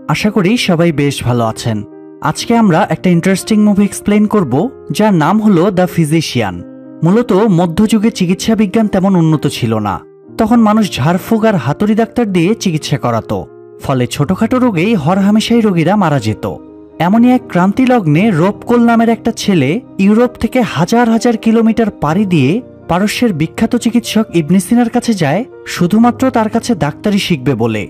আশা করি সবাই বেশ ভালো আছেন। আজকে আমরা একটা ইন্টারেস্টিং মুভি এক্সপ্লেইন করব যার নাম হলো দ্য ফিজিশিয়ান। মূলত মধ্যযুগে চিকিৎসা বিজ্ঞান তেমন উন্নত ছিল না। তখন মানুষ ঝাড়ফুঁক আর হাতুড়ি ডাক্তার দিয়ে চিকিৎসা করাতো, ফলে ছোটখাটো রোগেই হরহামেশাই রোগীরা মারা যেত। এমনই এক ক্রান্তি লগ্নে রোপকোল নামের একটা ছেলে ইউরোপ থেকে হাজার হাজার কিলোমিটার পাড়ি দিয়ে পারস্যের বিখ্যাত চিকিৎসক ইবনে সিনার কাছে যায়, শুধুমাত্র তার কাছে ডাক্তারি শিখবে বলে।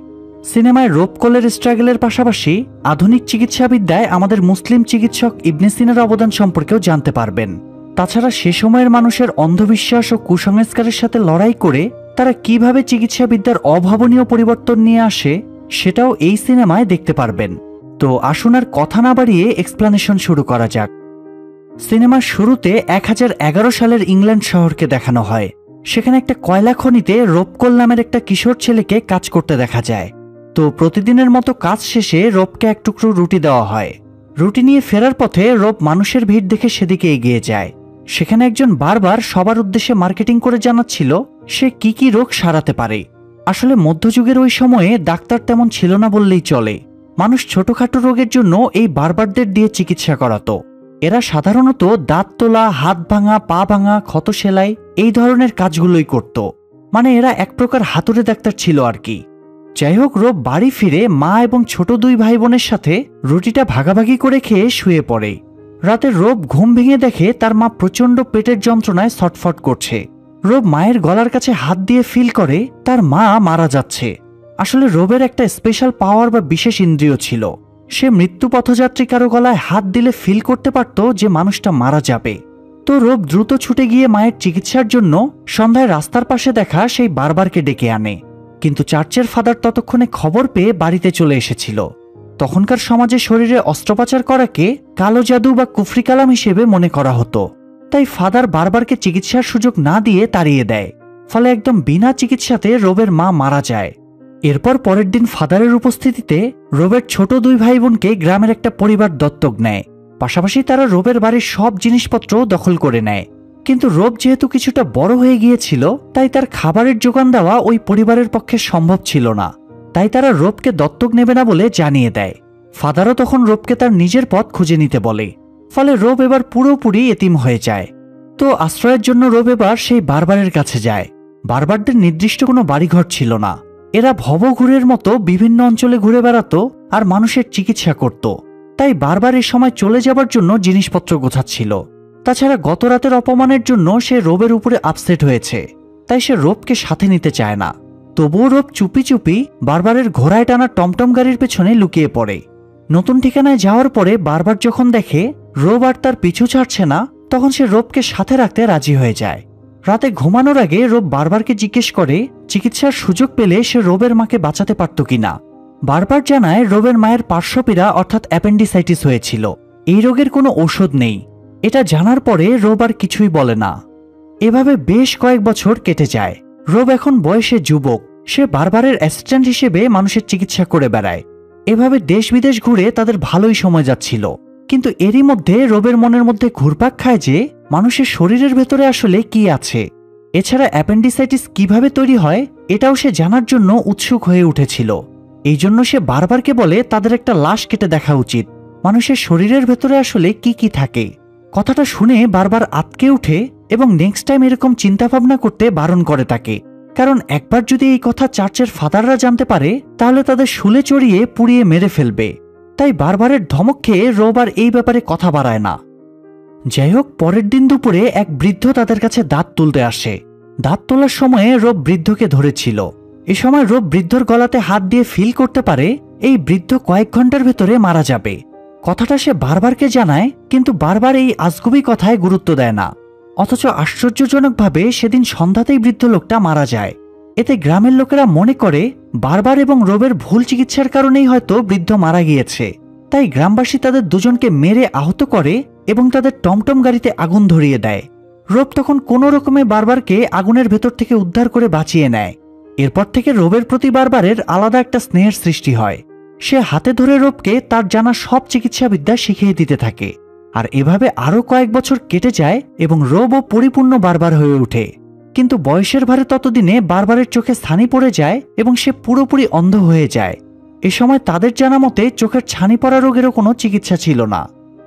সিনেমায় রোপকলের স্ট্রাগলের পাশাপাশি আধুনিক চিকিৎসাবিদ্যায় আমাদের মুসলিম চিকিৎসক ইবনে সিনার অবদান সম্পর্কেও জানতে পারবেন। তাছাড়া সে সময়ের মানুষের অন্ধবিশ্বাস ও কুসংস্কারের সাথে লড়াই করে তারা কিভাবে চিকিৎসাবিদ্যার অভাবনীয় পরিবর্তন নিয়ে আসে সেটাও এই সিনেমায় দেখতে পারবেন। তো আসুন আর কথা না বাড়িয়ে এক্সপ্লানেশন শুরু করা যাক। সিনেমার শুরুতে 1011 সালের ইংল্যান্ড শহরকে দেখানো হয়। সেখানে একটা কয়লা খনিতে রোপকল নামের একটা কিশোর ছেলেকে কাজ করতে দেখা যায়। তো প্রতিদিনের মতো কাজ শেষে রোপকে এক টুকরো রুটি দেওয়া হয়। রুটি নিয়ে ফেরার পথে রোপ মানুষের ভিড় দেখে সেদিকে এগিয়ে যায়। সেখানে একজন বারবার সবার উদ্দেশ্যে মার্কেটিং করে জানাচ্ছিল সে কি কি রোগ সারাতে পারে। আসলে মধ্যযুগের ওই সময়ে ডাক্তার তেমন ছিল না বললেই চলে। মানুষ ছোটখাটো রোগের জন্য এই বারবারদের দিয়ে চিকিৎসা করাতো। এরা সাধারণত দাঁত তোলা, হাত ভাঙা, পা ভাঙা, ক্ষত সেলাই এই ধরনের কাজগুলোই করত। মানে এরা এক প্রকার হাতুড়ে ডাক্তার ছিল আর কি। যাই হোক, রোপ বাড়ি ফিরে মা এবং ছোট দুই ভাই বোনের সাথে রুটিটা ভাগাভাগি করে খেয়ে শুয়ে পড়ে। রাতে রোপ ঘুম ভেঙে দেখে তার মা প্রচণ্ড পেটের যন্ত্রণায় ছটফট করছে। রোপ মায়ের গলার কাছে হাত দিয়ে ফিল করে তার মা মারা যাচ্ছে। আসলে রোবের একটা স্পেশাল পাওয়ার বা বিশেষ ইন্দ্রিয় ছিল। সে মৃত্যু পথযাত্রী কারো গলায় হাত দিলে ফিল করতে পারত যে মানুষটা মারা যাবে। তো রোপ দ্রুত ছুটে গিয়ে মায়ের চিকিৎসার জন্য সন্ধ্যায় রাস্তার পাশে দেখা সেই বারবারকে ডেকে আনে। কিন্তু চার্চের ফাদার ততক্ষণে খবর পেয়ে বাড়িতে চলে এসেছিল। তখনকার সমাজে শরীরে অস্ত্রোপচার করাকে কালো জাদু বা কুফরি কালাম হিসেবে মনে করা হতো। তাই ফাদার বারবারকে চিকিৎসার সুযোগ না দিয়ে তাড়িয়ে দেয়। ফলে একদম বিনা চিকিৎসাতে রোবের মা মারা যায়। এরপর পরের দিন ফাদারের উপস্থিতিতে রোবের ছোট দুই ভাই বোনকে গ্রামের একটা পরিবার দত্তক নেয়। পাশাপাশি তারা রোবের বাড়ির সব জিনিসপত্র দখল করে নেয়। কিন্তু রোব যেহেতু কিছুটা বড় হয়ে গিয়েছিল, তাই তার খাবারের যোগান দেওয়া ওই পরিবারের পক্ষে সম্ভব ছিল না। তাই তারা রোবকে দত্তক নেবে না বলে জানিয়ে দেয়। ফাদারও তখন রোবকে তার নিজের পথ খুঁজে নিতে বলে। ফলে রোব এবার পুরোপুরি এতিম হয়ে যায়। তো আশ্রয়ের জন্য রোব এবার সেই বারবারের কাছে যায়। বারবারদের নির্দিষ্ট কোনো বাড়িঘর ছিল না। এরা ভবঘুরের মতো বিভিন্ন অঞ্চলে ঘুরে বেড়াতো আর মানুষের চিকিৎসা করত। তাই বারবার এ সময় চলে যাবার জন্য জিনিসপত্র গোছাচ্ছিল। তাছাড়া গত রাতের অপমানের জন্য সে রোবের উপরে আপসেট হয়েছে। তাই সে রোবকে সাথে নিতে চায় না। তবুও রোব চুপি চুপি বারবারের ঘোড়ায় টানা টমটম গাড়ির পেছনে লুকিয়ে পড়ে। নতুন ঠিকানায় যাওয়ার পরে বারবার যখন দেখে রোব আর তার পিছু ছাড়ছে না, তখন সে রোবকে সাথে রাখতে রাজি হয়ে যায়। রাতে ঘুমানোর আগে রোব বারবারকে জিজ্ঞেস করে চিকিৎসার সুযোগ পেলে সে রোবের মাকে বাঁচাতে পারত কিনা। বারবার জানায় রোবের মায়ের পার্শ্বপীড়া অর্থাৎ অ্যাপেন্ডিসাইটিস হয়েছিল। এই রোগের কোনো ঔষধ নেই। এটা জানার পরে রোব আর কিছুই বলে না। এভাবে বেশ কয়েক বছর কেটে যায়। রোব এখন বয়সে যুবক। সে বারবারের অ্যাসিস্ট্যান্ট হিসেবে মানুষের চিকিৎসা করে বেড়ায়। এভাবে দেশ বিদেশ ঘুরে তাদের ভালোই সময় যাচ্ছিল। কিন্তু এরই মধ্যে রোবের মনের মধ্যে ঘুরপাক খায় যে মানুষের শরীরের ভেতরে আসলে কি আছে। এছাড়া অ্যাপেন্ডিসাইটিস কিভাবে তৈরি হয় এটাও সে জানার জন্য উৎসুক হয়ে উঠেছিল। এই জন্য সে বারবারকে বলে তাদের একটা লাশ কেটে দেখা উচিত, মানুষের শরীরের ভেতরে আসলে কি কি থাকে। কথাটা শুনে বারবার আটকে উঠে এবং নেক্সট টাইম এরকম চিন্তাভাবনা করতে বারণ করে তাকে। কারণ একবার যদি এই কথা চার্চের ফাদাররা জানতে পারে তাহলে তাদের শুলে চড়িয়ে পুড়িয়ে মেরে ফেলবে। তাই বারবারের ধমক খেয়ে রোব আর এই ব্যাপারে কথা বাড়ায় না। যাই হোক, পরের দিন দুপুরে এক বৃদ্ধ তাদের কাছে দাঁত তুলতে আসে। দাঁত তোলার সময়ে রোব বৃদ্ধকে ধরেছিল। এ সময় রোব বৃদ্ধর গলাতে হাত দিয়ে ফিল করতে পারে এই বৃদ্ধ কয়েক ঘন্টার ভেতরে মারা যাবে। কথাটা সে বারবারকে জানায়, কিন্তু বারবার এই আজগুবি কথায় গুরুত্ব দেয় না। অথচ আশ্চর্যজনকভাবে সেদিন সন্ধ্যাতেই বৃদ্ধ লোকটা মারা যায়। এতে গ্রামের লোকেরা মনে করে বারবার এবং রোবের ভুল চিকিৎসার কারণেই হয়তো বৃদ্ধ মারা গিয়েছে। তাই গ্রামবাসী তাদের দুজনকে মেরে আহত করে এবং তাদের টমটম গাড়িতে আগুন ধরিয়ে দেয়। রোব তখন কোনো রকমে বারবারকে আগুনের ভেতর থেকে উদ্ধার করে বাঁচিয়ে নেয়। এরপর থেকে রোবের প্রতি বারবারের আলাদা একটা স্নেহের সৃষ্টি হয়। সে হাতে ধরে রোবকে তার জানা সব চিকিৎসাবিদ্যা শিখিয়ে দিতে থাকে। আর এভাবে আরও কয়েক বছর কেটে যায় এবং রোবও পরিপূর্ণ বারবার হয়ে ওঠে। কিন্তু বয়সের ভারে ততদিনে বারবারের চোখে ছানি পড়ে যায় এবং সে পুরোপুরি অন্ধ হয়ে যায়। এ সময় তাদের জানা মতে চোখের ছানি পড়া রোগেরও কোনো চিকিৎসা ছিল না।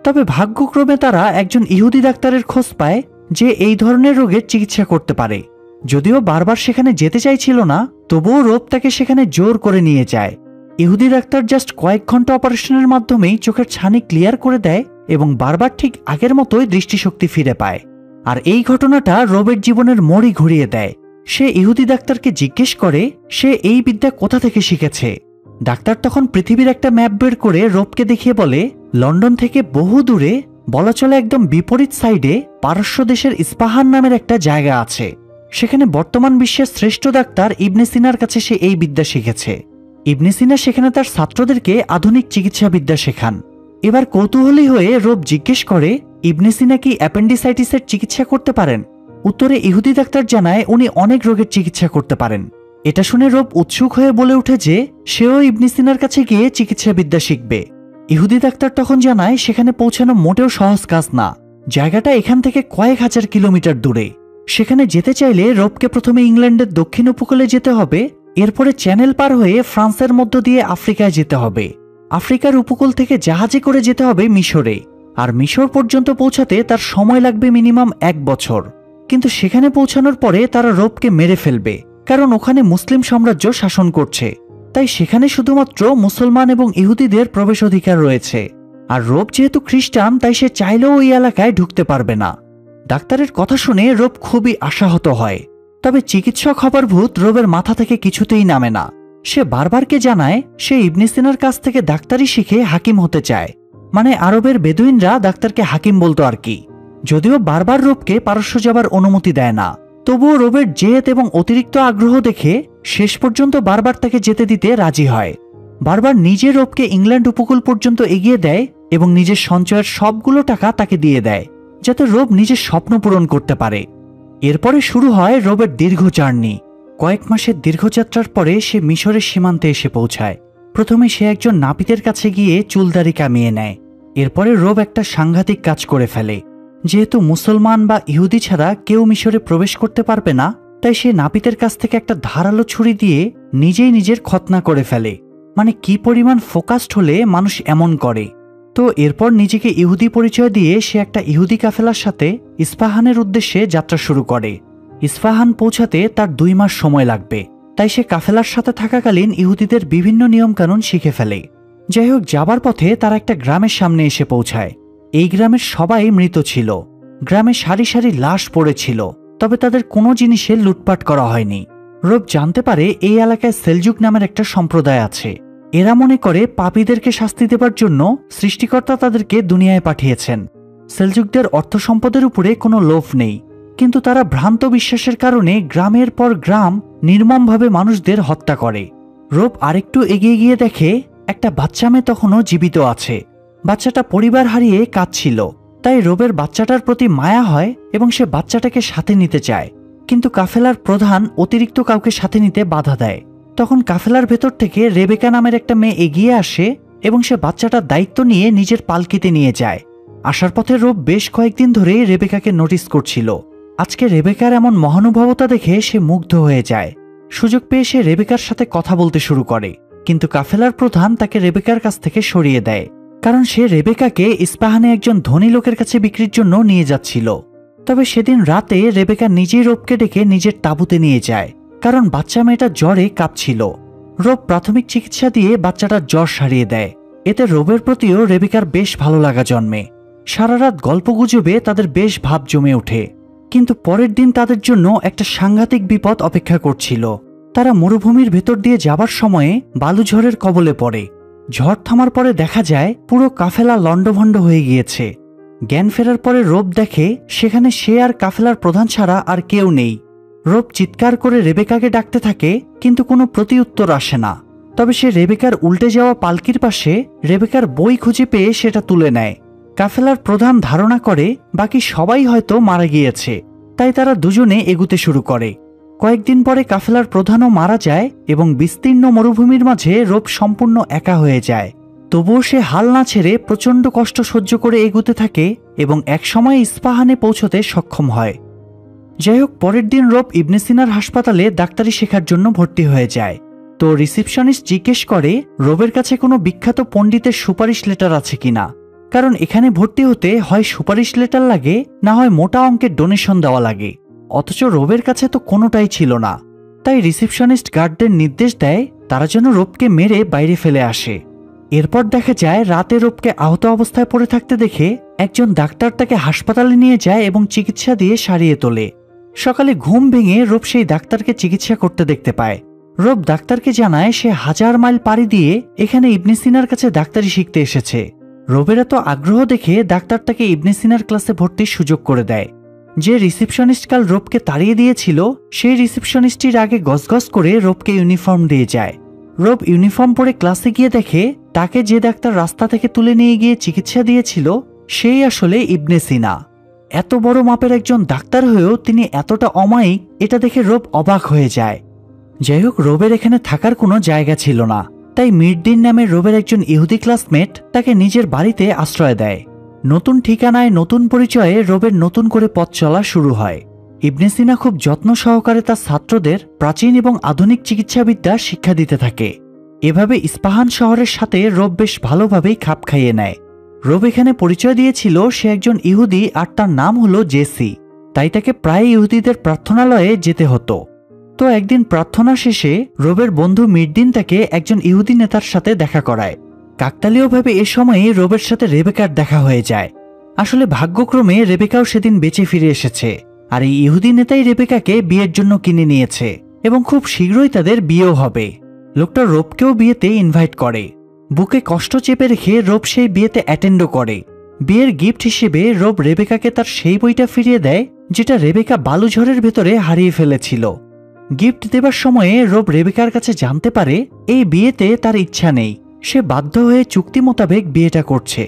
তবে ভাগ্যক্রমে তারা একজন ইহুদি ডাক্তারের খোঁজ পায় যে এই ধরনের রোগের চিকিৎসা করতে পারে। যদিও বারবার সেখানে যেতে চাইছিল না, তবুও রোব তাকে সেখানে জোর করে নিয়ে যায়। ইহুদি ডাক্তার জাস্ট কয়েক ঘন্টা অপারেশনের মাধ্যমেই চোখের ছানি ক্লিয়ার করে দেয় এবং বারবার ঠিক আগের মতোই দৃষ্টিশক্তি ফিরে পায়। আর এই ঘটনাটা রবের জীবনের মোড়ই ঘুরিয়ে দেয়। সে ইহুদি ডাক্তারকে জিজ্ঞেস করে সে এই বিদ্যা কোথা থেকে শিখেছে। ডাক্তার তখন পৃথিবীর একটা ম্যাপ বের করে রবকে দেখিয়ে বলে, লন্ডন থেকে বহু দূরে, বলা চলে একদম বিপরীত সাইডে পারস্য দেশের ইস্পাহান নামের একটা জায়গা আছে। সেখানে বর্তমান বিশ্বের শ্রেষ্ঠ ডাক্তার ইবনে সিনার কাছে সে এই বিদ্যা শিখেছে। ইবনে সিনা সেখানে তার ছাত্রদেরকে আধুনিক চিকিৎসা বিদ্যা শেখান। এবার কৌতূহলী হয়ে রব জিজ্ঞেস করে, ইবনে সিনা কি অ্যাপেন্ডিসাইটিসের চিকিৎসা করতে পারেন? উত্তরে ইহুদি ডাক্তার জানায় উনি অনেক রোগের চিকিৎসা করতে পারেন। এটা শুনে রব উৎসুক হয়ে বলে ওঠে যে সেও ইবনে সিনার কাছে গিয়ে চিকিৎসা বিদ্যা শিখবে। ইহুদি ডাক্তার তখন জানায় সেখানে পৌঁছানো মোটেও সহজ কাজ না। জায়গাটা এখান থেকে কয়েক হাজার কিলোমিটার দূরে। সেখানে যেতে চাইলে রবকে প্রথমে ইংল্যান্ডের দক্ষিণ উপকূলে যেতে হবে, এরপরে চ্যানেল পার হয়ে ফ্রান্সের মধ্য দিয়ে আফ্রিকায় যেতে হবে। আফ্রিকার উপকূল থেকে জাহাজে করে যেতে হবে মিশরে। আর মিশর পর্যন্ত পৌঁছাতে তার সময় লাগবে মিনিমাম 1 বছর। কিন্তু সেখানে পৌঁছানোর পরে তারা রবকে মেরে ফেলবে, কারণ ওখানে মুসলিম সাম্রাজ্য শাসন করছে। তাই সেখানে শুধুমাত্র মুসলমান এবং ইহুদিদের প্রবেশ অধিকার রয়েছে। আর রব যেহেতু খ্রিস্টান, তাই সে চাইলেও ওই এলাকায় ঢুকতে পারবে না। ডাক্তারের কথা শুনে রব খুবই আশাহত হয়। তবে চিকিৎসক হবার ভূত রবের মাথা থেকে কিছুতেই নামে না। সে বারবারকে জানায় সে ইবনে সিনার কাছ থেকে ডাক্তারি শিখে হাকিম হতে চায়। মানে আরবের বেদুইনরা ডাক্তারকে হাকিম বলতো আর কি। যদিও বারবার রবকে পারস্য যাবার অনুমতি দেয় না, তবুও রবের জেদ এবং অতিরিক্ত আগ্রহ দেখে শেষ পর্যন্ত বারবার তাকে যেতে দিতে রাজি হয়। বারবার নিজে রবকে ইংল্যান্ড উপকূল পর্যন্ত এগিয়ে দেয় এবং নিজের সঞ্চয়ের সবগুলো টাকা তাকে দিয়ে দেয়, যাতে রব নিজের স্বপ্ন পূরণ করতে পারে। এরপরে শুরু হয় রবের দীর্ঘ জার্নি। কয়েক মাসের দীর্ঘযাত্রার পরে সে মিশরের সীমান্তে এসে পৌঁছায়। প্রথমে সে একজন নাপিতের কাছে গিয়ে চুলদারি কামিয়ে নেয়। এরপরে রব একটা সাংঘাতিক কাজ করে ফেলে। যেহেতু মুসলমান বা ইহুদি ছাড়া কেউ মিশরে প্রবেশ করতে পারবে না, তাই সে নাপিতের কাছ থেকে একটা ধারালো ছুরি দিয়ে নিজেই নিজের খতনা করে ফেলে। মানে কি পরিমাণ ফোকাসড হলে মানুষ এমন করে। তো এরপর নিজেকে ইহুদি পরিচয় দিয়ে সে একটা ইহুদি কাফেলার সাথে ইস্পাহানের উদ্দেশ্যে যাত্রা শুরু করে। ইস্পাহান পৌঁছাতে তার 2 মাস সময় লাগবে, তাই সে কাফেলার সাথে থাকাকালীন ইহুদিদের বিভিন্ন নিয়মকানুন শিখে ফেলে। যাই হোক, যাবার পথে তারা একটা গ্রামের সামনে এসে পৌঁছায়। এই গ্রামের সবাই মৃত ছিল। গ্রামে সারি সারি লাশ পড়েছিল, তবে তাদের কোনো জিনিসে লুটপাট করা হয়নি। রব জানতে পারে এই এলাকায় সেলজুক নামের একটা সম্প্রদায় আছে। এরা মনে করে পাপীদেরকে শাস্তি দেবার জন্য সৃষ্টিকর্তা তাদেরকে দুনিয়ায় পাঠিয়েছেন। সেলজুকদের অর্থ সম্পদের উপরে কোনো লোভ নেই, কিন্তু তারা ভ্রান্ত বিশ্বাসের কারণে গ্রামের পর গ্রাম নির্মমভাবে মানুষদের হত্যা করে। রব আরেকটু এগিয়ে গিয়ে দেখে একটা বাচ্চা মেয়ে তখনও জীবিত আছে। বাচ্চাটা পরিবার হারিয়ে কাঁদছিল, তাই রবের বাচ্চাটার প্রতি মায়া হয় এবং সে বাচ্চাটাকে সাথে নিতে চায়। কিন্তু কাফেলার প্রধান অতিরিক্ত কাউকে সাথে নিতে বাধা দেয়। তখন কাফেলার ভেতর থেকে রেবেকা নামের একটা মেয়ে এগিয়ে আসে এবং সে বাচ্চাটার দায়িত্ব নিয়ে নিজের পালকিতে নিয়ে যায়। আসার পথে রব বেশ কয়েকদিন ধরে রেবেকাকে নোটিস করছিল। আজকে রেবেকার এমন মহানুভবতা দেখে সে মুগ্ধ হয়ে যায়। সুযোগ পেয়ে সে রেবেকার সাথে কথা বলতে শুরু করে, কিন্তু কাফেলার প্রধান তাকে রেবেকার কাছ থেকে সরিয়ে দেয়, কারণ সে রেবেকাকে ইস্পাহানে একজন ধনী লোকের কাছে বিক্রির জন্য নিয়ে যাচ্ছিল। তবে সেদিন রাতে রেবেকা নিজেই রবকে ডেকে নিজের তাঁবুতে নিয়ে যায়, কারণ বাচ্চা মেয়েটা জ্বরে কাঁপছিল। রব প্রাথমিক চিকিৎসা দিয়ে বাচ্চাটার জ্বর সারিয়ে দেয়। এতে রবের প্রতিও রেবেকার বেশ ভালো লাগা জন্মে। সারা রাত গল্পগুজবে তাদের বেশ ভাব জমে ওঠে। কিন্তু পরের দিন তাদের জন্য একটা সাংঘাতিক বিপদ অপেক্ষা করছিল। তারা মরুভূমির ভেতর দিয়ে যাবার সময়ে বালুঝড়ের কবলে পড়ে। ঝড় থামার পরে দেখা যায় পুরো কাফেলা লণ্ডভণ্ড হয়ে গিয়েছে। জ্ঞান ফেরার পরে রব দেখে সেখানে সে আর কাফেলার প্রধান ছাড়া আর কেউ নেই। রব চিৎকার করে রেবেকাকে ডাকতে থাকে, কিন্তু কোনো প্রতিউত্তর আসে না। তবে সে রেবেকার উল্টে যাওয়া পালকির পাশে রেবেকার বই খুঁজে পেয়ে সেটা তুলে নেয়। কাফেলার প্রধান ধারণা করে বাকি সবাই হয়তো মারা গিয়েছে, তাই তারা দুজনে এগুতে শুরু করে। কয়েকদিন পরে কাফেলার প্রধানও মারা যায় এবং বিস্তীর্ণ মরুভূমির মাঝে রব সম্পূর্ণ একা হয়ে যায়। তবুও সে হাল না ছেড়ে প্রচণ্ড কষ্ট সহ্য করে এগুতে থাকে এবং একসময় ইস্পাহানে পৌঁছতে সক্ষম হয়। যাই হোক, পরের দিন রব ইবনে সিনার হাসপাতালে ডাক্তারি শেখার জন্য ভর্তি হয়ে যায়। তো রিসেপশনিস্ট জিজ্ঞেস করে রবের কাছে কোনো বিখ্যাত পণ্ডিতের সুপারিশ লেটার আছে কিনা, কারণ এখানে ভর্তি হতে হয় সুপারিশ লেটার লাগে, না হয় মোটা অঙ্কের ডোনেশন দেওয়া লাগে। অথচ রবের কাছে তো কোনোটাই ছিল না। তাই রিসেপশনিস্ট গার্ডদের নির্দেশ দেয় তারা যেন রবকে মেরে বাইরে ফেলে আসে। এরপর দেখা যায় রাতে রবকে আহত অবস্থায় পড়ে থাকতে দেখে একজন ডাক্তার তাকে হাসপাতালে নিয়ে যায় এবং চিকিৎসা দিয়ে সারিয়ে তোলে। সকালে ঘুম ভেঙে রব সেই ডাক্তারকে চিকিৎসা করতে দেখতে পায়। রব ডাক্তারকে জানায় সে 1000 মাইল পাড়ি দিয়ে এখানে ইবনে সিনার কাছে ডাক্তারি শিখতে এসেছে। রবের এত আগ্রহ দেখে ডাক্তার তাকে ইবনে সিনার ক্লাসে ভর্তির সুযোগ করে দেয়। যে রিসেপশনিস্ট কাল রবকে তাড়িয়ে দিয়েছিল সেই রিসেপশনিস্টটির আগে গসগস করে রবকে ইউনিফর্ম দিয়ে যায়। রব ইউনিফর্ম পরে ক্লাসে গিয়ে দেখে তাকে যে ডাক্তার রাস্তা থেকে তুলে নিয়ে গিয়ে চিকিৎসা দিয়েছিল সেই আসলে ইবনে সিনা। এত বড় মাপের একজন ডাক্তার হয়েও তিনি এতটা অমায়িক, এটা দেখে রব অবাক হয়ে যায়। যাই হোক, রবের এখানে থাকার কোনো জায়গা ছিল না, তাই মির্দিন নামে রবের একজন ইহুদি ক্লাসমেট তাকে নিজের বাড়িতে আশ্রয় দেয়। নতুন ঠিকানায় নতুন পরিচয়ে রবের নতুন করে পথ চলা শুরু হয়। ইবনে সিনা খুব যত্ন সহকারে তার ছাত্রদের প্রাচীন এবং আধুনিক চিকিৎসাবিদ্যা শিক্ষা দিতে থাকে। এভাবে ইস্পাহান শহরের সাথে রব বেশ ভালোভাবেই খাপ খাইয়ে নেয়। রব এখানে পরিচয় দিয়েছিল সে একজন ইহুদি আর তার নাম হলো জেসি, তাই তাকে প্রায় ইহুদিদের প্রার্থনালয়ে যেতে হতো। তো একদিন প্রার্থনা শেষে রবের বন্ধু মির্দিন তাকে একজন ইহুদি নেতার সাথে দেখা করায়। কাকতালীয়ভাবে এ সময়ে রবের সাথে রেবেকার দেখা হয়ে যায়। আসলে ভাগ্যক্রমে রেবেকাও সেদিন বেঁচে ফিরে এসেছে, আর এই ইহুদি নেতাই রেবেকাকে বিয়ের জন্য কিনে নিয়েছে এবং খুব শীঘ্রই তাদের বিয়েও হবে। লোকটা রবকেও বিয়েতে ইনভাইট করে। বুকে কষ্ট চেপে রেখে রব সেই বিয়েতে অ্যাটেন্ডও করে। বিয়ের গিফট হিসেবে রব রেবেকাকে তার সেই বইটা ফিরিয়ে দেয় যেটা রেবেকা বালুঝড়ের ভেতরে হারিয়ে ফেলেছিল। গিফট দেবার সময়ে রব রেবেকার কাছে জানতে পারে এই বিয়েতে তার ইচ্ছা নেই, সে বাধ্য হয়ে চুক্তি মোতাবেক বিয়েটা করছে।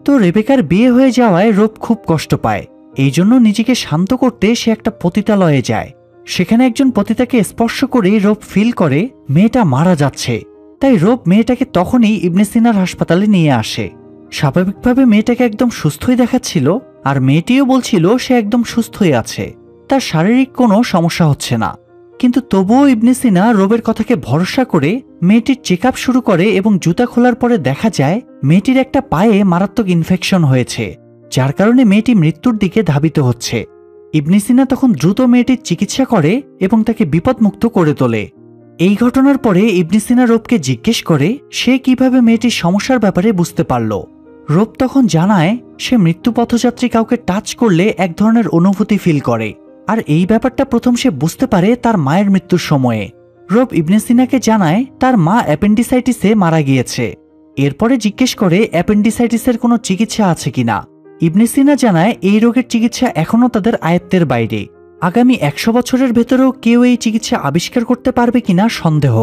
তো রেবেকার বিয়ে হয়ে যাওয়ায় রব খুব কষ্ট পায়। এই জন্য নিজেকে শান্ত করতে সে একটা পতিতালয়ে যায়। সেখানে একজন পতিতাকে স্পর্শ করে রব ফিল করে মেয়েটা মারা যাচ্ছে। তাই রব মেয়েটাকে তখনই ইবনে সিনার হাসপাতালে নিয়ে আসে। স্বাভাবিকভাবে মেয়েটাকে একদম সুস্থই দেখাচ্ছিল, আর মেয়েটিও বলছিল সে একদম সুস্থই আছে, তার শারীরিক কোনো সমস্যা হচ্ছে না। কিন্তু তবুও ইবনে সিনা রবের কথাকে ভরসা করে মেয়েটির চেক আপ শুরু করে এবং জুতা খোলার পরে দেখা যায় মেয়েটির একটা পায়ে মারাত্মক ইনফেকশন হয়েছে, যার কারণে মেয়েটি মৃত্যুর দিকে ধাবিত হচ্ছে। ইবনে সিনা তখন দ্রুত মেয়েটির চিকিৎসা করে এবং তাকে বিপদমুক্ত করে তোলে। এই ঘটনার পরে ইবনে সিনা রবকে জিজ্ঞেস করে সে কিভাবে মেয়েটির সমস্যার ব্যাপারে বুঝতে পারল। রব তখন জানায় সে মৃত্যু পথযাত্রী কাউকে টাচ করলে এক ধরনের অনুভূতি ফিল করে, আর এই ব্যাপারটা প্রথম সে বুঝতে পারে তার মায়ের মৃত্যুর সময়ে। রব ইবনে সিনাকে জানায় তার মা অ্যাপেন্ডিসাইটিসে মারা গিয়েছে। এরপরে জিজ্ঞেস করে অ্যাপেন্ডিসাইটিসের কোনো চিকিৎসা আছে কিনা। ইবনে সিনা জানায় এই রোগের চিকিৎসা এখনও তাদের আয়ত্তের বাইরে। আগামী 100 বছরের ভেতরেও কেউ এই চিকিৎসা আবিষ্কার করতে পারবে কিনা সন্দেহ।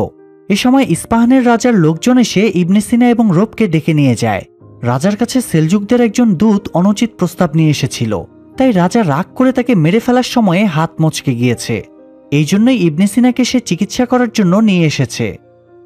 এ সময় ইস্পাহানের রাজার লোকজন এসে ইবনে সিনা এবং রবকে ডেকে নিয়ে যায়। রাজার কাছে সেলজুকদের একজন দূত অনুচিত প্রস্তাব নিয়ে এসেছিল, তাই রাজা রাগ করে তাকে মেরে ফেলার সময়ে হাত মচকে গিয়েছে। এই জন্যই ইবনে সিনাকে সে চিকিৎসা করার জন্য নিয়ে এসেছে।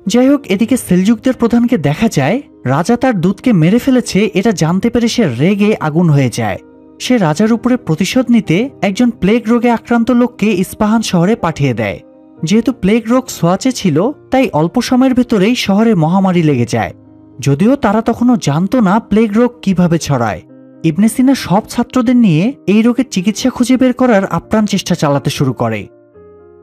যাই হোক, এদিকে সেলজুকদের প্রধানকে দেখা যায় রাজা তার দূতকে মেরে ফেলেছে। এটা জানতে পেরে সে রেগে আগুন হয়ে যায়। সে রাজার উপরে প্রতিশোধ নিতে একজন প্লেগ রোগে আক্রান্ত লোককে ইস্পাহান শহরে পাঠিয়ে দেয়। যেহেতু প্লেগ রোগ ছোঁয়াচে ছিল, তাই অল্প সময়ের ভেতরেই শহরে মহামারী লেগে যায়। যদিও তারা তখনও জানত না প্লেগ রোগ কিভাবে ছড়ায়। ইবনে সিনা সব ছাত্রদের নিয়ে এই রোগের চিকিৎসা খুঁজে বের করার আপ্রাণ চেষ্টা চালাতে শুরু করে।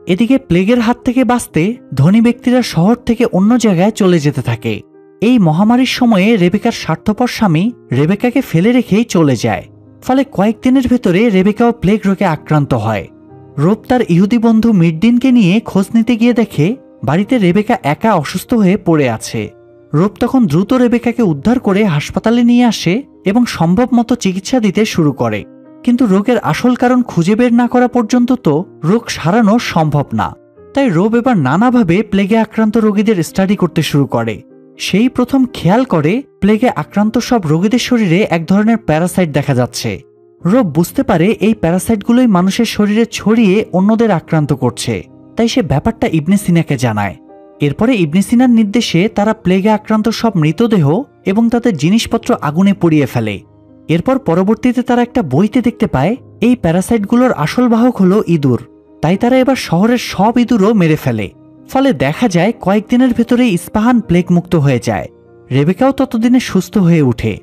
এদিকে প্লেগের হাত থেকে বাঁচতে ধনী ব্যক্তিরা শহর থেকে অন্য জায়গায় চলে যেতে থাকে। এই মহামারীর সময়ে রেবেকার স্বার্থপর স্বামী রেবেকাকে ফেলে রেখেই চলে যায়। ফলে কয়েকদিনের ভেতরে রেবেকাও প্লেগ রোগে আক্রান্ত হয়। রব তার ইহুদি বন্ধু মির্দিনকে নিয়ে খোঁজ নিতে গিয়ে দেখে বাড়িতে রেবেকা একা অসুস্থ হয়ে পড়ে আছে। রব তখন দ্রুত রেবেকাকে উদ্ধার করে হাসপাতালে নিয়ে আসে এবং সম্ভব মতো চিকিৎসা দিতে শুরু করে। কিন্তু রোগের আসল কারণ খুঁজে বের না করা পর্যন্ত তো রোগ সারানো সম্ভব না। তাই রব এবার নানাভাবে প্লেগে আক্রান্ত রোগীদের স্টাডি করতে শুরু করে। সেই প্রথম খেয়াল করে প্লেগে আক্রান্ত সব রোগীদের শরীরে এক ধরনের প্যারাসাইট দেখা যাচ্ছে। রব বুঝতে পারে এই প্যারাসাইটগুলোই মানুষের শরীরে ছড়িয়ে অন্যদের আক্রান্ত করছে, তাই সে ব্যাপারটা ইবনে সিনাকে জানায়। এরপরে ইবনে সিনার নির্দেশে তারা প্লেগে আক্রান্ত সব মৃতদেহ এবং তাদের জিনিসপত্র আগুনে পুড়িয়ে ফেলে। এরপর পরবর্তীতে তারা একটা বইতে দেখতে পায় এই প্যারাসাইটগুলোর আসল বাহক হলো ইঁদুর, তাই তারা এবার শহরের সব ইঁদুরও মেরে ফেলে। ফলে দেখা যায় কয়েকদিনের ভেতরে ইস্পাহান প্লেগ মুক্ত হয়ে যায়। রেবেকাও ততদিনে সুস্থ হয়ে ওঠে।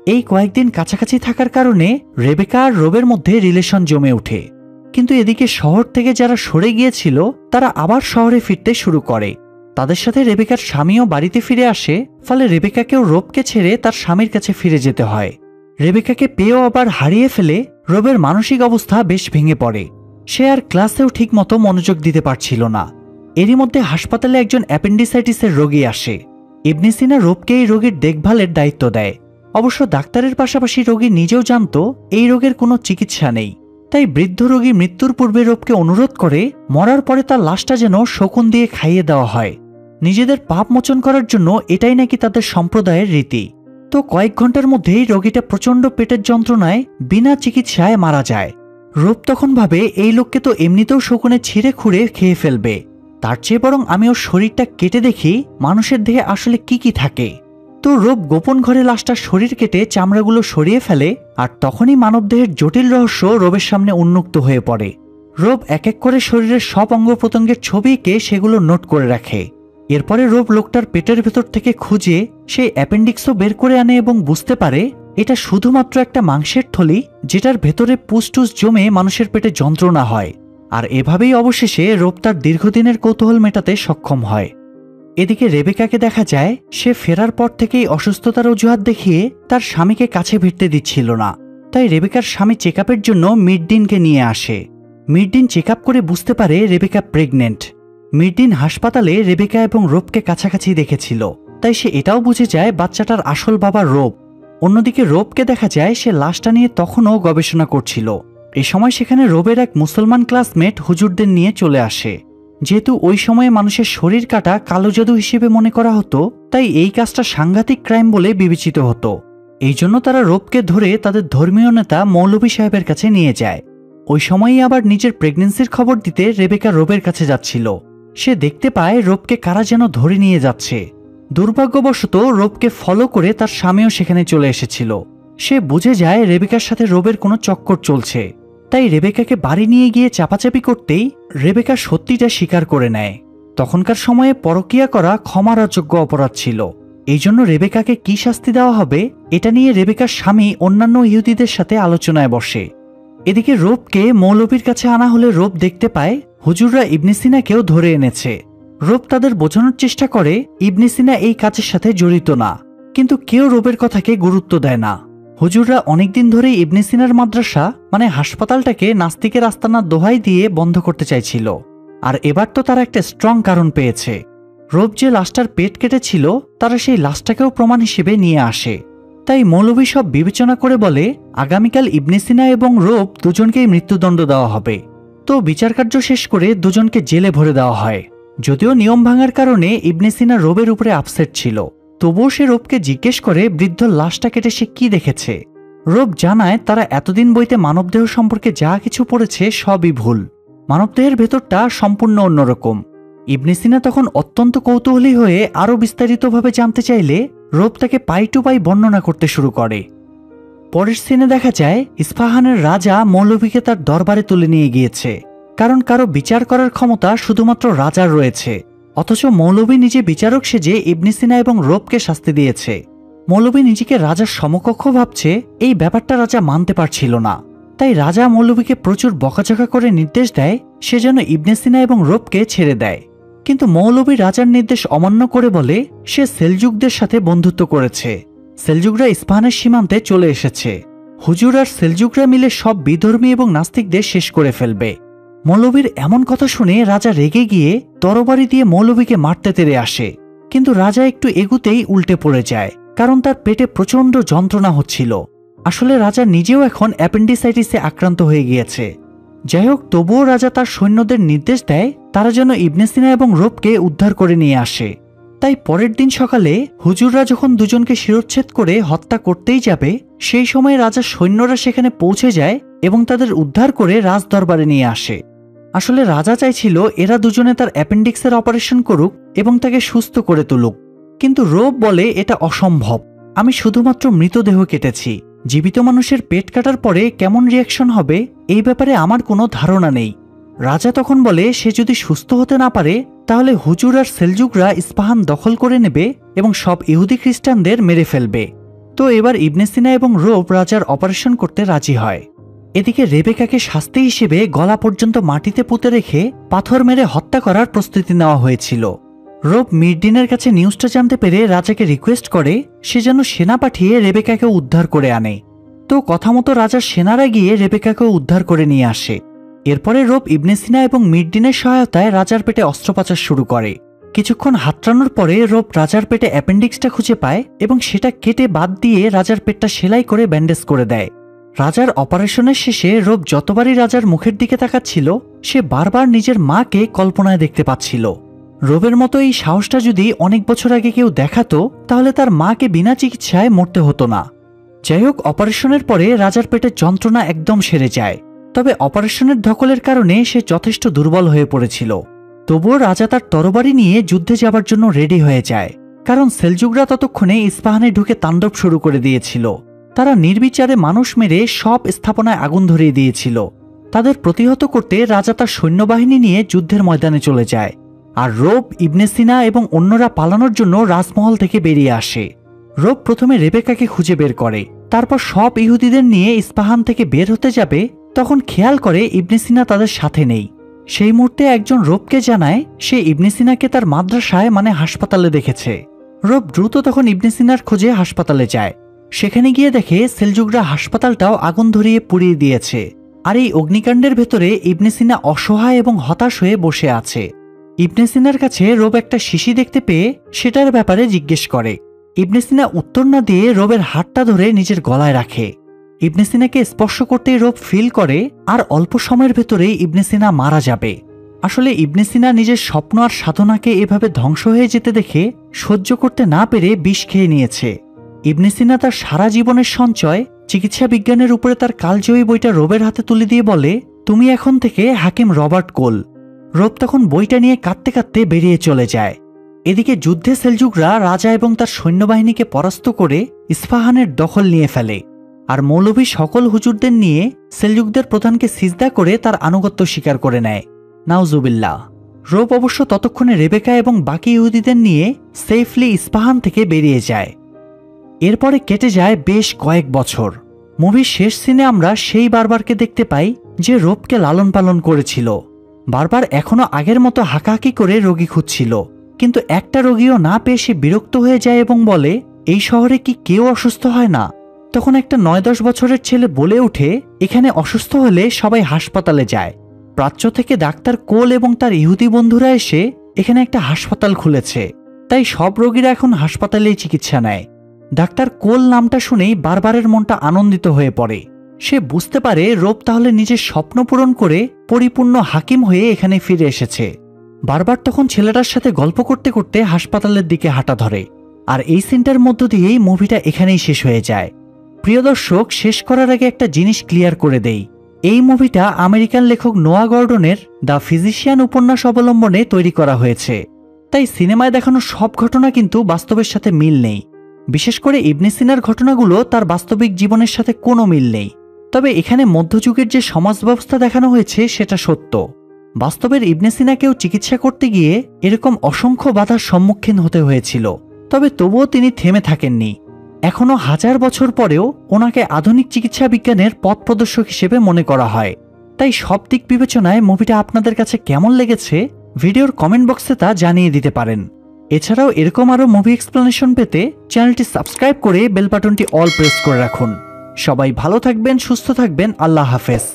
এই কয়েকদিন কাছাকাছি থাকার কারণে রেবেকা আর রবের মধ্যে রিলেশন জমে ওঠে। কিন্তু এদিকে শহর থেকে যারা সরে গিয়েছিল তারা আবার শহরে ফিরতে শুরু করে। তাদের সাথে রেবেকার স্বামীও বাড়িতে ফিরে আসে। ফলে রেবেকাকেও রবকে ছেড়ে তার স্বামীর কাছে ফিরে যেতে হয়। রেবেকাকে পেয়েও আবার হারিয়ে ফেলে রবের মানসিক অবস্থা বেশ ভেঙে পড়ে। সে আর ক্লাসেও ঠিকমতো মনোযোগ দিতে পারছিল না। এরই মধ্যে হাসপাতালে একজন অ্যাপেন্ডিসাইটিসের রোগী আসে। ইবনে সিনা রবকে এই রোগীর দেখভালের দায়িত্ব দেয়। অবশ্য ডাক্তারের পাশাপাশি রোগী নিজেও জানত এই রোগের কোনো চিকিৎসা নেই। তাই বৃদ্ধ রোগী মৃত্যুর পূর্বে রবকে অনুরোধ করে মরার পরে তার লাশটা যেন শকুন দিয়ে খাইয়ে দেওয়া হয়। নিজেদের পাপ মোচন করার জন্য এটাই নাকি তাদের সম্প্রদায়ের রীতি। তো কয়েক ঘন্টার মধ্যেই রোগীটা প্রচণ্ড পেটের যন্ত্রণায় বিনা চিকিৎসায় মারা যায়। রব তখন ভাবে এই লোককে তো এমনিতেও শকুনে ছিঁড়ে খুঁড়ে খেয়ে ফেলবে, তার চেয়ে বরং আমি ওর শরীরটা কেটে দেখি মানুষের দেহে আসলে কি কি থাকে। তো রব গোপন ঘরে লাশটার শরীর কেটে চামড়াগুলো সরিয়ে ফেলে। আর তখনই মানবদেহের জটিল রহস্য রবের সামনে উন্মুক্ত হয়ে পড়ে। রব এক এক করে শরীরের সব অঙ্গ প্রত্যঙ্গের ছবি এঁকে সেগুলো নোট করে রাখে। এরপরে রব লোকটার পেটের ভেতর থেকে খুঁজে সেই অ্যাপেন্ডিক্সও বের করে আনে এবং বুঝতে পারে এটা শুধুমাত্র একটা মাংসের থলি, যেটার ভেতরে পুসটুস জমে মানুষের পেটে যন্ত্রণা হয়। আর এভাবেই অবশেষে রব তার দীর্ঘদিনের কৌতূহল মেটাতে সক্ষম হয়। এদিকে রেবেকাকে দেখা যায় সে ফেরার পর থেকেই অসুস্থতার অজুহাত দেখিয়ে তার স্বামীকে কাছে ভিড়তে দিচ্ছিল না। তাই রেবেকার স্বামী চেক আপের জন্য মিডডিনকে নিয়ে আসে। মিডডিন চেক আপ করে বুঝতে পারে রেবেকা প্রেগনেন্ট। মিডডিন হাসপাতালে রেবেকা এবং রবকে কাছাকাছি দেখেছিল, তাই সে এটাও বুঝে যায় বাচ্চাটার আসল বাবা রব। অন্যদিকে রবকে দেখা যায় সে লাশটা নিয়ে তখনও গবেষণা করছিল। এ সময় সেখানে রবের এক মুসলমান ক্লাসমেট হুজুরদের নিয়ে চলে আসে। যেহেতু ওই সময়ে মানুষের শরীর কাটা কালো জাদু হিসেবে মনে করা হতো, তাই এই কাজটা সাংঘাতিক ক্রাইম বলে বিবেচিত হতো। এই জন্য তারা রবকে ধরে তাদের ধর্মীয় নেতা মৌলভী সাহেবের কাছে নিয়ে যায়। ওই সময়ই আবার নিজের প্রেগনেন্সির খবর দিতে রেবেকা রবের কাছে যাচ্ছিল। সে দেখতে পায় রবকে কারা যেন ধরে নিয়ে যাচ্ছে। দুর্ভাগ্যবশত রবকে ফলো করে তার স্বামীও সেখানে চলে এসেছিল। সে বুঝে যায় রেবেকার সাথে রবের কোনো চক্কর চলছে। তাই রেবেকাকে বাড়ি নিয়ে গিয়ে চাপাচাপি করতেই রেবেকা সত্যিটা স্বীকার করে নেয়। তখনকার সময়ে পরকীয়া করা ক্ষমার অযোগ্য অপরাধ ছিল। এই জন্য রেবেকাকে কি শাস্তি দেওয়া হবে এটা নিয়ে রেবেকার স্বামী অন্যান্য ইহুদিদের সাথে আলোচনায় বসে। এদিকে রবকে মৌলভীর কাছে আনা হলে রব দেখতে পায় হুজুররা ইবনে সিনাকেও ধরে এনেছে। রব তাদের বোঝানোর চেষ্টা করে ইবনে সিনা এই কাজের সাথে জড়িত না, কিন্তু কেউ রবের কথাকে গুরুত্ব দেয় না। হুজুররা অনেকদিন ধরেই ইবনে সিনার মাদ্রাসা মানে হাসপাতালটাকে নাস্তিকের আস্তানার দোহাই দিয়ে বন্ধ করতে চাইছিল। আর এবার তো তারা একটা স্ট্রং কারণ পেয়েছে। রব যে লাশটার পেট কেটেছিল তারা সেই লাশটাকেও প্রমাণ হিসেবে নিয়ে আসে। তাই মৌলভী সব বিবেচনা করে বলে আগামীকাল ইবনে সিনা এবং রব দুজনকেই মৃত্যুদণ্ড দেওয়া হবে। তো বিচারকার্য শেষ করে দুজনকে জেলে ভরে দেওয়া হয়। যদিও নিয়ম ভাঙার কারণে ইবনে সিনা রবের উপরে আপসেট ছিল, তবুও সে রবকে জিজ্ঞেস করে বৃদ্ধ লাশটা কেটে সে কি দেখেছে। রব জানায় তারা এতদিন বইতে মানবদেহ সম্পর্কে যা কিছু পড়েছে সবই ভুল। মানবদেহের ভেতরটা সম্পূর্ণ অন্যরকম। ইবনে সিনা তখন অত্যন্ত কৌতূহলী হয়ে আরও বিস্তারিতভাবে জানতে চাইলে রব তাকে পাই টু পাই বর্ণনা করতে শুরু করে। পরের সিনে দেখা যায় ইস্পাহানের রাজা মৌলভীকে তার দরবারে তুলে নিয়ে গিয়েছে, কারণ কারো বিচার করার ক্ষমতা শুধুমাত্র রাজার রয়েছে। অথচ মৌলভী নিজে বিচারক সেজে ইবনে সিনা এবং রবকে শাস্তি দিয়েছে। মৌলভী নিজেকে রাজার সমকক্ষ ভাবছে, এই ব্যাপারটা রাজা মানতে পারছিল না। তাই রাজা মৌলভীকে প্রচুর বকাঝকা করে নির্দেশ দেয় সে যেন ইবনে সিনা এবং রবকে ছেড়ে দেয়। কিন্তু মৌলভী রাজার নির্দেশ অমান্য করে বলে সে সেলজুকদের সাথে বন্ধুত্ব করেছে। সেলজুকরা ইস্পাহানের সীমান্তে চলে এসেছে। হুজুর আর সেলজুকরা মিলে সব বিধর্মী এবং নাস্তিকদের শেষ করে ফেলবে। মৌলভীর এমন কথা শুনে রাজা রেগে গিয়ে তরবারি দিয়ে মৌলভীকে মারতে তেড়ে আসে। কিন্তু রাজা একটু এগুতেই উল্টে পড়ে যায়, কারণ তার পেটে প্রচণ্ড যন্ত্রণা হচ্ছিল। আসলে রাজা নিজেও এখন অ্যাপেন্ডিসাইটিসে আক্রান্ত হয়ে গিয়েছে। যাই হোক, তবুও রাজা তার সৈন্যদের নির্দেশ দেয় তারা যেন ইবনে সিনা এবং রবকে উদ্ধার করে নিয়ে আসে। তাই পরের দিন সকালে হুজুররা যখন দুজনকে শিরোচ্ছেদ করে হত্যা করতেই যাবে, সেই সময় রাজার সৈন্যরা সেখানে পৌঁছে যায় এবং তাদের উদ্ধার করে রাজদরবারে নিয়ে আসে। আসলে রাজা চাইছিল এরা দুজনে তার অ্যাপেন্ডিক্সের অপারেশন করুক এবং তাকে সুস্থ করে তুলুক, কিন্তু রব বলে এটা অসম্ভব। আমি শুধুমাত্র মৃতদেহ কেটেছি, জীবিত মানুষের পেট কাটার পরে কেমন রিয়াকশন হবে এই ব্যাপারে আমার কোনো ধারণা নেই। রাজা তখন বলে সে যদি সুস্থ হতে না পারে তাহলে হুজুর আর সেলজুকরা ইস্পাহান দখল করে নেবে এবং সব ইহুদি খ্রিস্টানদের মেরে ফেলবে। তো এবার ইবনে সিনা এবং রোব রাজার অপারেশন করতে রাজি হয়। এদিকে রেবেকাকে শাস্তি হিসেবে গলা পর্যন্ত মাটিতে পুঁতে রেখে পাথর মেরে হত্যা করার প্রস্তুতি নেওয়া হয়েছিল। রোব মিরডিনের কাছে নিউজটা জানতে পেরে রাজাকে রিকোয়েস্ট করে সে যেন সেনা পাঠিয়ে রেবেকাকে উদ্ধার করে আনে। তো কথা মতো রাজার সেনারা গিয়ে রেবেকাকে উদ্ধার করে নিয়ে আসে। এরপরে রোব ইবনে সিনা এবং মিরডিনের সহায়তায় রাজার পেটে অস্ত্রোপচার শুরু করে। কিছুক্ষণ হাতড়ানোর পরে রোব রাজার পেটে অ্যাপেন্ডিক্সটা খুঁজে পায় এবং সেটা কেটে বাদ দিয়ে রাজার পেটটা সেলাই করে ব্যান্ডেজ করে দেয়। রাজার অপারেশনের শেষে রোব যতবারই রাজার মুখের দিকে তাকাচ্ছিল সে বারবার নিজের মাকে কল্পনায় দেখতে পাচ্ছিল। রোবের মতো এই সাহসটা যদি অনেক বছর আগে কেউ দেখাতো তাহলে তার মাকে বিনা চিকিৎসায় মরতে হতো না। যাই হোক, অপারেশনের পরে রাজার পেটের যন্ত্রণা একদম সেরে যায়। তবে অপারেশনের ধকলের কারণে সে যথেষ্ট দুর্বল হয়ে পড়েছিল। তবুও রাজা তার তরবারি নিয়ে যুদ্ধে যাবার জন্য রেডি হয়ে যায়, কারণ সেলজুকরা ততক্ষণে ইস্পাহানে ঢুকে তাণ্ডব শুরু করে দিয়েছিল। তারা নির্বিচারে মানুষ মেরে সব স্থাপনায় আগুন ধরিয়ে দিয়েছিল। তাদের প্রতিহত করতে রাজা তার সৈন্যবাহিনী নিয়ে যুদ্ধের ময়দানে চলে যায়, আর রোব, ইবনে সিনা এবং অন্যরা পালানোর জন্য রাজমহল থেকে বেরিয়ে আসে। রোব প্রথমে রেবেকাকে খুঁজে বের করে, তারপর সব ইহুদিদের নিয়ে ইস্পাহান থেকে বের হতে যাবে তখন খেয়াল করে ইবনে সিনা তাদের সাথে নেই। সেই মুহূর্তে একজন রোবকে জানায় সে ইবনে সিনাকে তার মাদ্রাসায় মানে হাসপাতালে দেখেছে। রোব দ্রুত তখন ইবনে সিনার খোঁজে হাসপাতালে যায়। সেখানে গিয়ে দেখে সেলজুকরা হাসপাতালটাও আগুন ধরিয়ে পুড়িয়ে দিয়েছে, আর এই অগ্নিকাণ্ডের ভেতরে ইবনে সিনা অসহায় এবং হতাশ হয়ে বসে আছে। ইবনে সিনার কাছে রোব একটা শিশি দেখতে পেয়ে সেটার ব্যাপারে জিজ্ঞেস করে। ইবনে সিনা উত্তর না দিয়ে রোবের হাতটা ধরে নিজের গলায় রাখে। ইবনে সিনাকে স্পর্শ করতেই রোব ফিল করে আর অল্প সময়ের ভেতরেই ইবনে সিনা মারা যাবে। আসলে ইবনে সিনা নিজের স্বপ্ন আর সাধনাকে এভাবে ধ্বংস হয়ে যেতে দেখে সহ্য করতে না পেরে বিষ খেয়ে নিয়েছে। ইবনে সিনা তার সারা জীবনের সঞ্চয় চিকিৎসা বিজ্ঞানের উপরে তার কালজয়ী বইটা রোবের হাতে তুলে দিয়ে বলে, তুমি এখন থেকে হাকিম রবার্ট কোল। রোব তখন বইটা নিয়ে কাঁদতে কাঁদতে বেরিয়ে চলে যায়। এদিকে যুদ্ধে সেলজুকরা রাজা এবং তার সৈন্যবাহিনীকে পরাস্ত করে ইস্পাহানের দখল নিয়ে ফেলে, আর মৌলভী সকল হুজুরদের নিয়ে সেলজুকদের প্রধানকে সিজদা করে তার আনুগত্য স্বীকার করে নেয়। নাউজুবিল্লাহ। রোব অবশ্য ততক্ষণে রেবেকা এবং বাকি ইহুদিদের নিয়ে সেফলি ইস্পাহান থেকে বেরিয়ে যায়। এরপরে কেটে যায় বেশ কয়েক বছর। মুভির শেষ সিনে আমরা সেই বারবারকে দেখতে পাই যে রোবকে লালন পালন করেছিল। বারবার এখনো আগের মতো হাঁকাহাঁকি করে রোগী খুঁজছিল, কিন্তু একটা রোগীও না পেয়ে সে বিরক্ত হয়ে যায় এবং বলে, এই শহরে কি কেউ অসুস্থ হয় না? তখন একটা 9-10 বছরের ছেলে বলে ওঠে, এখানে অসুস্থ হলে সবাই হাসপাতালে যায়। প্রাচ্য থেকে ডাক্তার কোল এবং তার ইহুদি বন্ধুরা এসে এখানে একটা হাসপাতাল খুলেছে, তাই সব রোগীরা এখন হাসপাতালেই চিকিৎসা নেয়। ডাক্তার কোল নামটা শুনেই বারবারের মনটা আনন্দিত হয়ে পড়ে। সে বুঝতে পারে রোব তাহলে নিজের স্বপ্ন পূরণ করে পরিপূর্ণ হাকিম হয়ে এখানে ফিরে এসেছে। বারবার তখন ছেলেটার সাথে গল্প করতে করতে হাসপাতালের দিকে হাঁটা ধরে, আর এই সিনটার মধ্য দিয়েই মুভিটা এখানেই শেষ হয়ে যায়। প্রিয় দর্শক, শেষ করার আগে একটা জিনিস ক্লিয়ার করে দেই। এই মুভিটা আমেরিকান লেখক নোয়া গর্ডনের দ্য ফিজিশিয়ান উপন্যাস অবলম্বনে তৈরি করা হয়েছে, তাই সিনেমায় দেখানো সব ঘটনা কিন্তু বাস্তবের সাথে মিল নেই। বিশেষ করে ইবনে সিনার ঘটনাগুলো তার বাস্তবিক জীবনের সাথে কোনো মিল নেই। তবে এখানে মধ্যযুগের যে সমাজ ব্যবস্থা দেখানো হয়েছে সেটা সত্য। বাস্তবের ইবনে সিনাকেও চিকিৎসা করতে গিয়ে এরকম অসংখ্য বাধার সম্মুখীন হতে হয়েছিল, তবে তবুও তিনি থেমে থাকেননি। এখনো 1000 বছর পরেও ওনাকে আধুনিক চিকিৎসা বিজ্ঞানের পথ প্রদর্শক হিসেবে মনে করা হয়। তাই সব দিক বিবেচনায় মুভিটা আপনাদের কাছে কেমন লেগেছে ভিডিওর কমেন্ট বক্সে তা জানিয়ে দিতে পারেন। এছাড়াও এরকম আরও মুভি এক্সপ্লেনেশন পেতে চ্যানেলটি সাবস্ক্রাইব করে বেল বাটনটি অল প্রেস করে রাখুন। সবাই ভালো থাকবেন, সুস্থ থাকবেন। আল্লাহ হাফেজ।